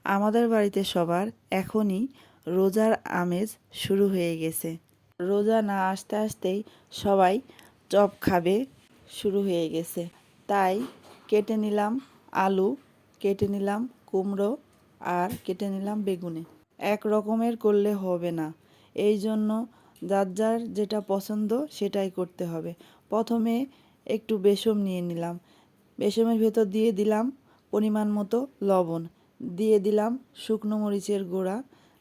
আমাদের বাড়িতে সবার এখনই রোজার আমেজ শুরু হয়ে গেছে। রোজা না আসতে আসতেই সবাই চপ খাবে শুরু হয়ে গেছে। তাই কেটে নিলাম আলু, কেটে নিলাম কুমড়ো আর কেটে নিলাম বেগুনে। এক রকমের করলে হবে না, এই জন্য যার যার যেটা পছন্দ সেটাই করতে হবে। প্রথমে একটু বেসন নিয়ে নিলাম, বেসনের ভেতর দিয়ে দিলাম পরিমাণ মতো লবণ, দিয়ে দিলাম শুকনো মরিচের গুঁড়া,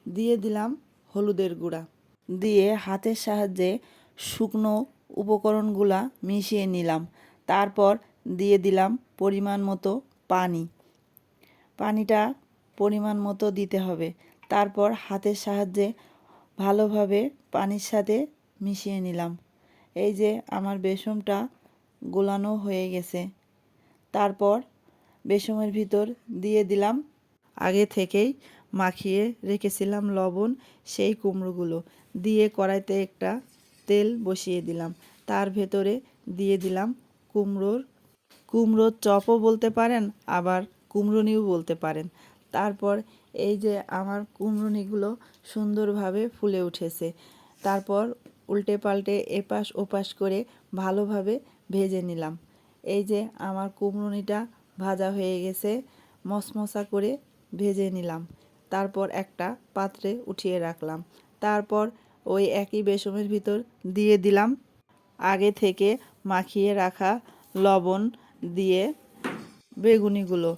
দিয়ে দিলাম হলুদের গুঁড়া, দিয়ে হাতের সাহায্যে শুকনো উপকরণগুলা মিশিয়ে নিলাম। তারপর দিয়ে দিলাম পরিমাণ মতো পানি। পানিটা পরিমাণ মতো দিতে হবে। তারপর হাতের সাহায্যে ভালোভাবে পানির সাথে মিশিয়ে নিলাম। এই যে আমার বেসনটা গোলানো হয়ে গেছে। তারপর বেসনের ভিতর দিয়ে দিলাম আগে থেকেই মাখিয়ে রেখেছিলাম লবণ, সেই কুমড়োগুলো দিয়ে কড়াইতে একটা তেল বসিয়ে দিলাম। তার ভেতরে দিয়ে দিলাম কুমড়োর চপও বলতে পারেন, আবার কুমড়োনিও বলতে পারেন। তারপর এই যে আমার কুমড়োনিগুলো সুন্দরভাবে ফুলে উঠেছে। তারপর উল্টে পাল্টে এপাশ ওপাশ করে ভালোভাবে ভেজে নিলাম। এই যে আমার কুমড়োনিটা ভাজা হয়ে গেছে, মশমশা করে ভেজে নিলাম। তারপর একটা পাত্রে উঠিয়ে রাখলাম। তারপর ওই একই বেসনের ভিতর দিয়ে দিলাম আগে থেকে মাখিয়ে রাখা লবণ দিয়ে বেগুনিগুলো।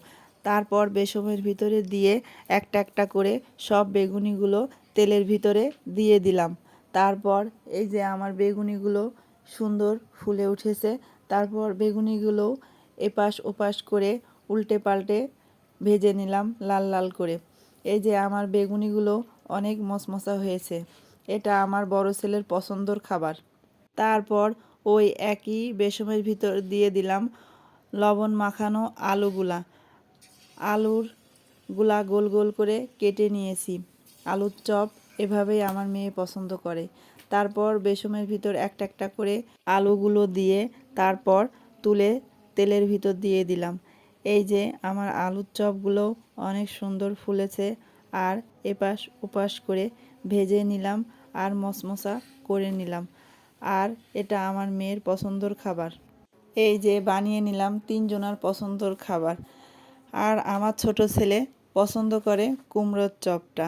তারপর বেসনের ভিতরে দিয়ে একটা একটা করে সব বেগুনিগুলো তেলের ভিতরে দিয়ে দিলাম। তারপর এই যে আমার বেগুনিগুলো সুন্দর ফুলে উঠেছে। তারপর বেগুনিগুলো এপাশ ওপাশ করে উল্টে পাল্টে ভেজে নিলাম লাল লাল করে। এই যে আমার বেগুনিগুলো অনেক মচমচা হয়েছে। এটা আমার বড় ছেলের পছন্দর খাবার। তারপর ওই একই বেসনের ভিতর দিয়ে দিলাম লবণ মাখানো আলুরগুলা গোল গোল করে কেটে নিয়েছি। আলুর চপ এভাবেই আমার মেয়ে পছন্দ করে। তারপর বেসনের ভিতর একটা একটা করে আলুগুলো দিয়ে তারপর তুলে তেলের ভিতর দিয়ে দিলাম। এই যে আমার আলুর চপগুলো অনেক সুন্দর ফুলেছে, আর এপাশ ওপাশ করে ভেজে নিলাম আর মচমচা করে নিলাম। আর এটা আমার মেয়ের পছন্দর খাবার। এই যে বানিয়ে নিলাম তিনজনার পছন্দর খাবার। আর আমার ছোট ছেলে পছন্দ করে কুমড়োর চপটা,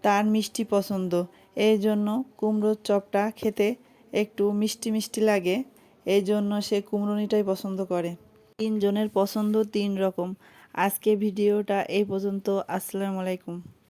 তার মিষ্টি পছন্দ। এই জন্য কুমড়োর চপটা খেতে একটু মিষ্টি মিষ্টি লাগে, এই জন্য সে কুমড়োনিটাই পছন্দ করে। তিনজনের পছন্দ তিন রকম। আজকে ভিডিওটা এই পর্যন্ত। আসসালামু আলাইকুম।